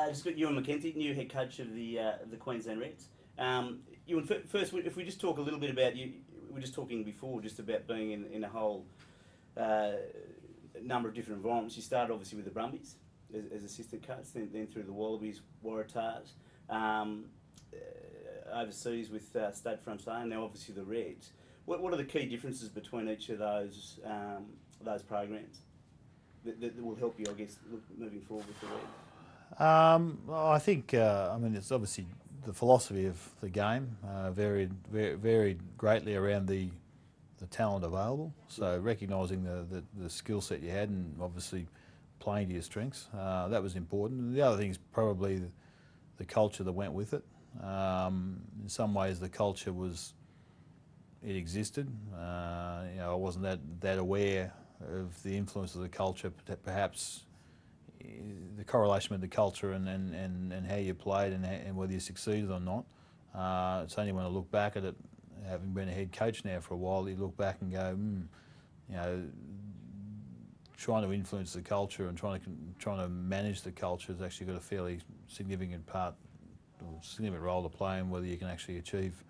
Just got Ewan Mckenzie, new head coach of the Queensland Reds. Ewan, first, if we just talk a little bit about you, we were just talking before just about being in a whole number of different environments. You started obviously with the Brumbies as assistant coach, then through the Wallabies, Waratahs, overseas with Stade Francais, and now obviously the Reds. What are the key differences between each of those programs that will help you, I guess, moving forward with the Reds? I think, it's obviously the philosophy of the game varied greatly around the talent available. So recognising the skill set you had and obviously playing to your strengths, that was important. And the other thing is probably the culture that went with it. In some ways the culture it existed. I wasn't that aware of the influence of the culture, perhaps the correlation with the culture and how you played and whether you succeeded or not. It's only when I look back at it, having been a head coach now for a while, you look back and go, trying to influence the culture and trying to manage the culture has actually got a fairly significant role to play in whether you can actually achieve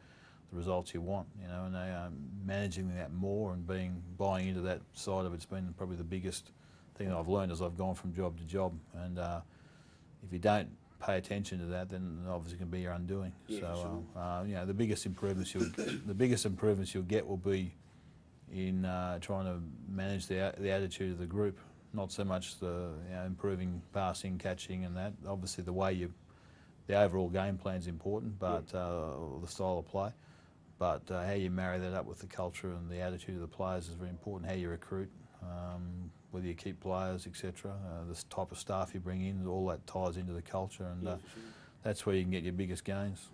the results you want. And managing that more and buying into that side of it's been probably the biggest thing that I've learned as I've gone from job to job. And if you don't pay attention to that, then obviously it can be your undoing. Yeah, so sure. the biggest improvements you'll get will be in trying to manage the attitude of the group, not so much the improving passing, catching, and that. Obviously, the overall game plan is important, but the style of play. But how you marry that up with the culture and the attitude of the players is very important. How you recruit, whether you keep players, etc. The type of staff you bring in, all that ties into the culture, and Yeah, for sure. that's where you can get your biggest gains.